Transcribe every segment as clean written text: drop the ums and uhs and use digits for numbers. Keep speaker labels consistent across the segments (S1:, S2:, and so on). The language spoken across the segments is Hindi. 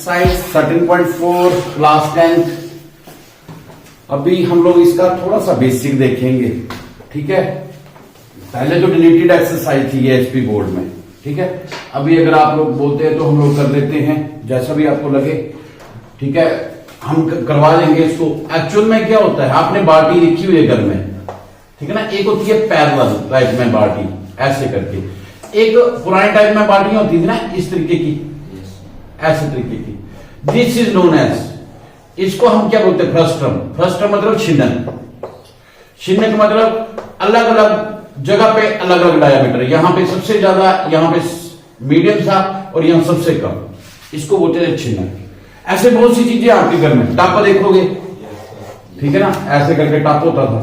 S1: Exercise 13.4 class 10। अभी हम लोग इसका थोड़ा सा बेसिक देखेंगे, ठीक है। पहले तो डिलीटेड एक्सरसाइज थी ये एचपी बोर्ड में, ठीक है। अभी अगर आप लोग बोलते हैं तो हम लोग कर देते हैं, जैसा भी आपको लगे, ठीक है। हम करवा देंगे इसको। एक्चुअल में क्या होता है, आपने बाल्टी रखी हुई है घर में, ठीक है ना। एक होती है पैरेलल टाइप में बाल्टी ऐसे करके, एक पुराने टाइप में बाल्टियां होती थी ना इस तरीके की, ऐसे तरीके की। दिस इज नोन एज, इसको हम क्या बोलते हैं, फ्रस्ट्रम। फ्रस्ट्रम मतलब छिन्नक। छिन्नक मतलब अलग अलग जगह पे अलग अलग डायामीटर, यहां पे सबसे ज्यादा, यहां पे मीडियम था और यहां सबसे कम, इसको बोलते हैं छिन्नक। ऐसे बहुत सी चीजें आपके घर में, टापा देखोगे, ठीक है ना, ऐसे करके टाप होता था,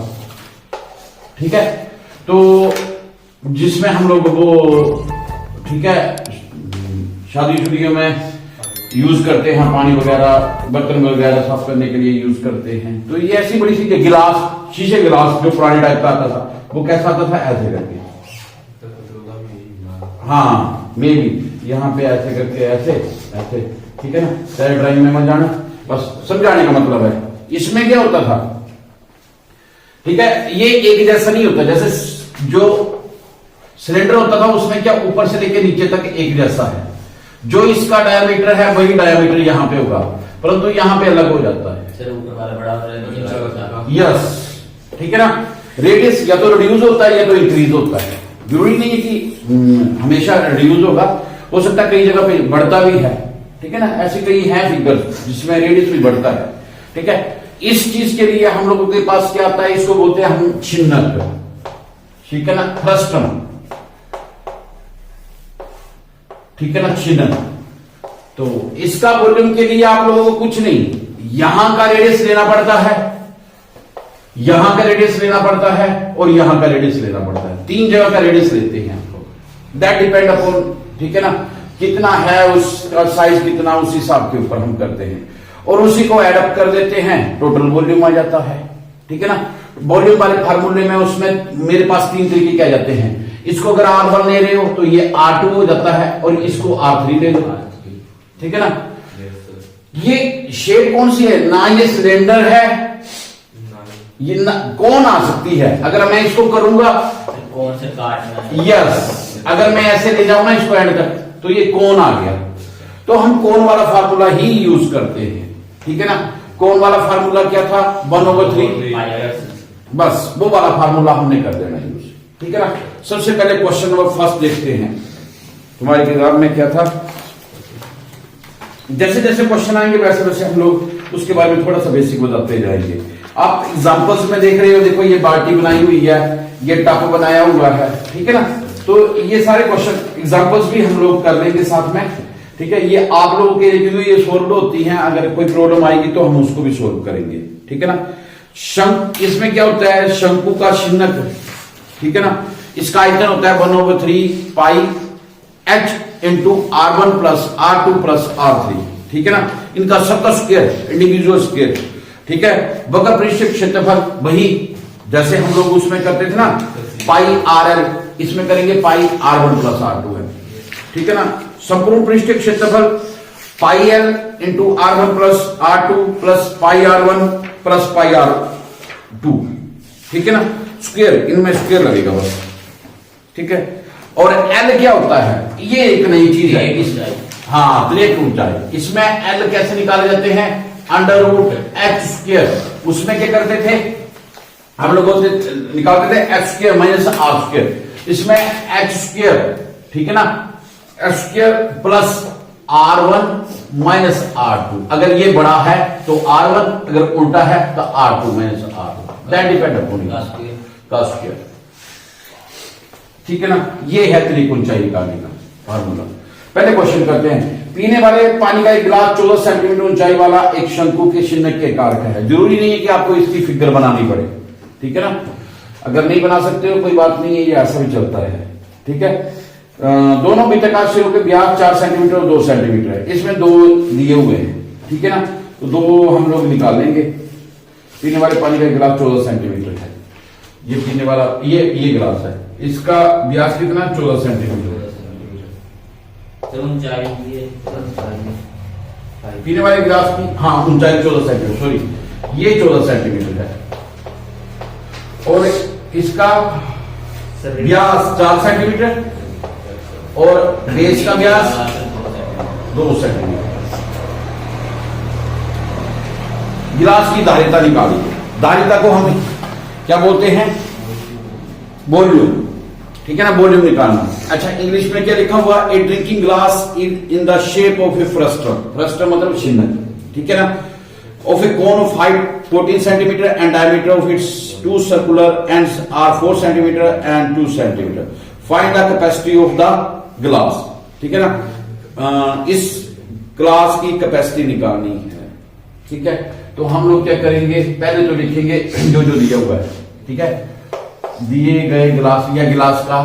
S1: ठीक है। तो जिसमें हम लोग वो, ठीक है, शादी शुदियों में यूज करते हैं, पानी वगैरह बर्तन वगैरह साफ करने के लिए यूज करते हैं। तो ये ऐसी बड़ी सी गिलास, शीशे गिलास जो पुराने टाइप का आता था, वो कैसा आता था, ऐसे करके, हाँ मे भी यहां पे ऐसे करके, ऐसे ऐसे, ठीक है ना। सारे ड्राइंग में मत जाना, बस समझाने का मतलब है। इसमें क्या होता था, ठीक है, ये एक जैसा नहीं होता। जैसे जो सिलेंडर होता था उसमें क्या ऊपर से लेकर नीचे तक एक जैसा है, जो इसका डायमीटर है वही डायमीटर यहां पे होगा, परंतु यहां पे अलग हो जाता है।
S2: ऊपर वाला बड़ा,
S1: यस, ठीक है ना। रेडियस या तो रिड्यूस होता है या तो इंक्रीज होता है। जरूरी नहीं है कि हमेशा रिड्यूस होगा, हो सकता है कई जगह पे बढ़ता भी है, ठीक है ना। ऐसे कई है फिगर जिसमें रेडियस भी बढ़ता है, ठीक है। इस चीज के लिए हम लोगों के पास क्या आता है, इसको बोलते हैं हम छिन्नक, ठीक है ना, फ्रस्ट्रम, ठीक है ना, छिन्नक। तो इसका वॉल्यूम के लिए आप लोगों को कुछ नहीं, यहां का रेडियस लेना पड़ता है, यहां का रेडियस लेना पड़ता है और यहां का रेडियस लेना पड़ता है। तीन जगह का रेडियस लेते हैं आप लोग, दैट डिपेंड अपॉन, ठीक है ना, कितना है उसका साइज, कितना, उस हिसाब के ऊपर हम करते हैं और उसी को एड अप कर देते हैं, टोटल वॉल्यूम आ जाता है, ठीक है ना। वॉल्यूम वाले फार्मूले में उसमें मेरे पास तीन तरीके क्या जाते हैं। इसको अगर R1 ले रहे हो तो ये R2 हो जाता है और इसको R3 ले लो, ठीक है ना। ये शेप कौन सी है ना, ये सिलेंडर है, ये कौन आ सकती है। अगर मैं इसको करूंगा
S2: कौन से काटना,
S1: यस, अगर मैं ऐसे ले जाऊं ना इसको एंड तक, तो ये कौन आ गया। तो हम कौन वाला फार्मूला ही यूज करते हैं, ठीक है ना। कौन वाला फार्मूला क्या था, 1/3, बस वो वाला फार्मूला हमने कर देना यूज, ठीक है ना। सबसे पहले क्वेश्चन नंबर फर्स्ट देखते हैं, तुम्हारी किताब में क्या था। जैसे जैसे क्वेश्चन आएंगे वैसे वैसे हम लोग उसके बारे में थोड़ा सा बेसिक बताते जाएंगे। आप एग्जांपल्स में देख रहे हो, देखो ये बाल्टी बनाई हुई है, ये टप बनाया हुआ है, ठीक है ना। तो ये सारे क्वेश्चन एग्जांपल्स भी हम लोग कर लेंगे साथ में, ठीक है। ये आप लोगों के लिए क्योंकि ये सोल्व होती हैं, अगर कोई प्रॉब्लम आएगी तो हम उसको भी सोल्व करेंगे, ठीक है ना। शंकु, इसमें क्या होता है, शंकु का छिन्नक, ठीक है ना। इसका आयतन होता है 1/3 पाई h into R1 plus R2 plus R3, ठीक है ना। इनका सबका स्क्वायर, इंडिविजुअल स्क्वायर, ठीक है। वक्र पृष्ठ क्षेत्रफल वही जैसे हम लोग उसमें करते थे ना, पाई RL, इसमें करेंगे पाई R1 प्लस R2 है, ठीक है ना। संपूर्ण पृष्ठ क्षेत्रफल पाई L into R1 plus R2 plus pi R1 plus pi R2, ठीक है ना। स्क्वायर, इनमें स्क्वायर लगेगा बस, ठीक है। और L क्या होता है, ये एक नई चीज है, हाँ, प्लेट ऊंचाई। इसमें L कैसे निकाले जाते हैं, √h²। उसमें क्या करते थे हम लोग, निकालते थे h² माइनस R²। इसमें h², ठीक है ना, h² plus R1 minus R2। अगर ये बड़ा है तो R1, अगर उल्टा है तो R2 minus R2, that depend upon का स्क्वायर, ठीक है ना। ये है त्रिकोण ऊंचाई निकालने का फार्मूला। पहले क्वेश्चन करते हैं। पीने वाले पानी का एक गिलास 14 सेंटीमीटर ऊंचाई वाला एक शंकु के छिन्नक के आकार का है। जरूरी नहीं है कि आपको इसकी फिगर बनानी पड़े, ठीक है ना। अगर नहीं बना सकते हो कोई बात नहीं है, ये ऐसा भी चलता है, ठीक है। दोनों वृत्ताकार सिरों के व्यास 4 सेंटीमीटर और 2 सेंटीमीटर है। इसमें 2 दिए हुए हैं, ठीक है ना। तो 2 हम लोग निकाल लेंगे। पीने वाले पानी का गिलास 14 सेंटीमीटर है, ये पीने वाला ये गिलास है, इसका व्यास कितना, 14 सेंटीमीटर। पीने वाले गिलास की हाँ ऊंचाई 14 सेंटीमीटर, सॉरी ये 14 सेंटीमीटर है, और इसका व्यास 4 सेंटीमीटर और बेस का व्यास 2 सेंटीमीटर। गिलास की धारिता निकाली। धारिता को हम क्या बोलते हैं? वॉल्यूम, ठीक है ना, वॉल्यूम निकालना। अच्छा, इंग्लिश में क्या लिखा हुआ? A drinking glass in the shape of a frustum, frustum मतलब चिन्ह, ठीक है ना, of a cone of height 14 centimetre and diameter of its 2 circular ends are 4 centimetre and 2 centimetre. Find the capacity of the glass, ठीक है ना, इस ग्लास की कैपेसिटी निकालनी है, ठीक है। तो हम लोग क्या करेंगे? पहले तो लिखेंगे जो जो दिया हुआ है, ठीक है, दिए गए गिलास या गिलास का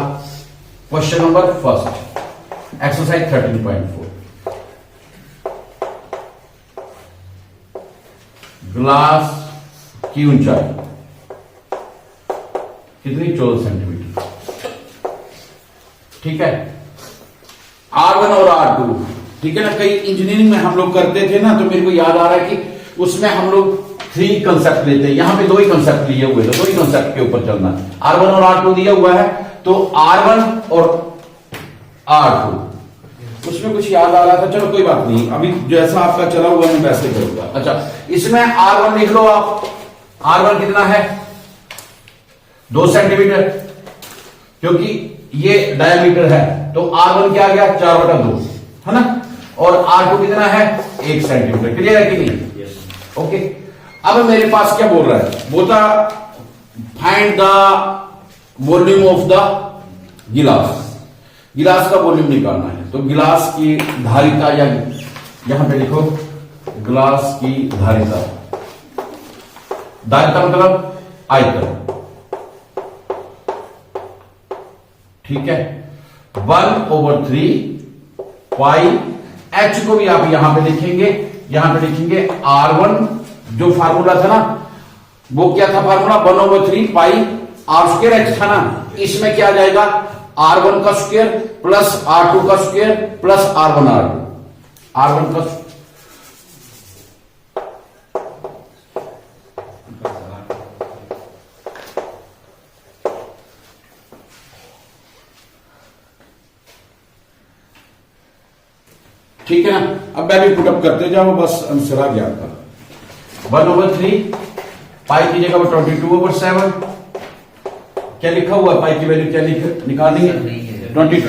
S1: question number first, exercise 13.4, glass की ऊंचाई कितनी? 14 सेंटीमीटर, ठीक है। R1 और R2, ठीक है ना, कई इंजीनियरिंग में हम लोग करते थे ना, तो मेरे को याद आ रहा है कि उसमें हम लोग 3 कंसेप्ट लेते हैं। यहां पे 2 ही कंसेप्ट लिए हुए थे, 2 ही कंसेप्ट के ऊपर चलना है। R1 और R2 दिया हुआ है, तो R1 और R2 उसमें कुछ याद आ रहा था, चलो कोई बात नहीं, अभी जैसा आपका चला हुआ मैं वैसे करूंगा। अच्छा, इसमें R1 लिख लो आप। R1 कितना है? 2 सेंटीमीटर, क्योंकि ये डायमीटर है, तो R1 क्या आ गया? 4/2, है ना, और R2 कितना है? 1 सेंटीमीटर। क्लियर है कि नहीं? ओके। अब मेरे पास क्या बोल रहा है? बोलता find the volume of the गिलास, गिलास का वॉल्यूम निकालना है। तो गिलास की धारिता, या यहां पे लिखो गिलास की धारिता, धारिता मतलब आयतन, ठीक है, 1/3 पाई। एच को भी आप यहां पे लिखेंगे, यहां पे लिखेंगे R1, जो फार्मूला था ना, वो क्या था फार्मूला? 1/3 पाई R² H था ना, इसमें क्या आ जाएगा? R1 का स्क्वायर प्लस R2 का स्क्वायर प्लस R1 का ठीक है ना। अब मैं भी पुटअप करते जाओ, बस आंसर आ गया आपका। 1/3 पाई की जगह 22/7, क्या लिखा हुआ? पाई की वैल्यू क्या निकालनी है? 22।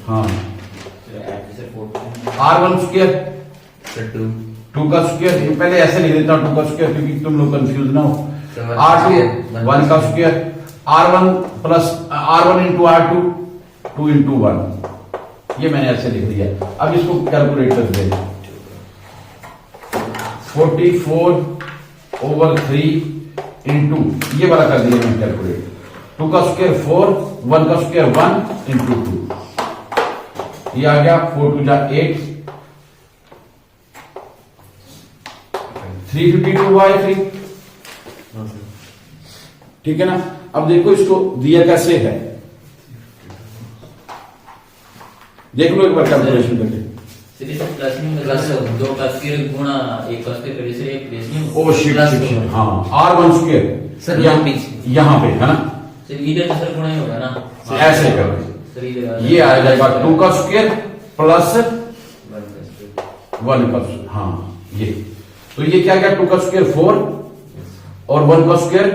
S1: हाँ, R1 स्क्वायर 2 का स्क्वायर, पहले ऐसे लिख देता हूं 2 का स्क्वायर, क्योंकि तुम लोग कंफ्यूज ना हो। R2 1 का square, R1 plus R1 into R2 2 into 1, ये मैंने ऐसे लिख दिया। अब इसको कैलकुलेटर दे, 44/3 इंटू ये वाला कर दिया मैंने कैलकुलेट। 2 का स्क्वायर 4, 1 का स्क्वायर 1 इंटू 2, ये आ गया 4 2 जा 8, 352/3, ठीक है ना। अब देखो इसको दिया कैसे है, देख लो एक बार कैलकुलेशन करके। ओ शिट, हाँ, R1 स्क्वायर यहाँ पे है ना, ऐसे करो, ये आ जाएगा 2 का स्क्वायर प्लस 1 का, हाँ ये, तो ये क्या गया? 2 का स्क्वायर 4 और 1 का स्क्वायर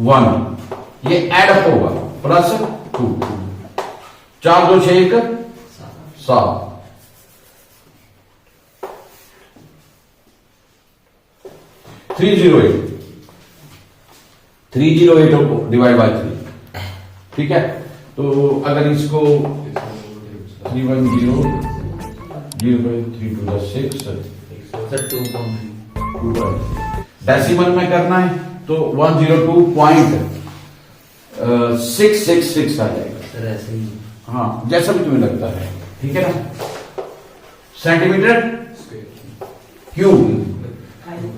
S1: 1, ये ऐड अप होगा प्लस 2, 4 2 6 1 7, 308 डिवाइड बाय 3, ठीक है। तो अगर इसको 310 डेसिमल में करना है तो 102.666 आ जाएगा। हाँ, जैसा भी तुम्हें लगता है, ठीक है ना। सेंटीमीटर क्यूब,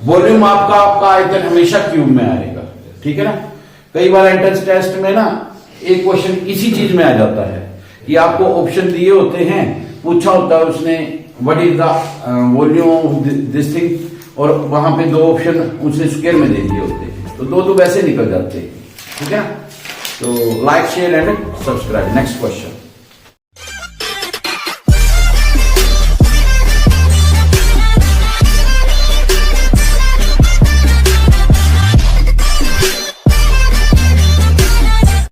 S1: वॉल्यूम आपका आयतन हमेशा क्यूब में आएगा, ठीक है ना। कई बार एंट्रेंस टेस्ट में ना एक क्वेश्चन इसी चीज में आ जाता है कि आपको ऑप्शन दिए होते हैं, पूछा होता है उसने what is the volume this thing, और वहां पे दो ऑप्शन उसने स्क्वायर में दे दिए होते, तो दो वैसे निकल जाते, ठीक है। तो like share and subscribe. Next question.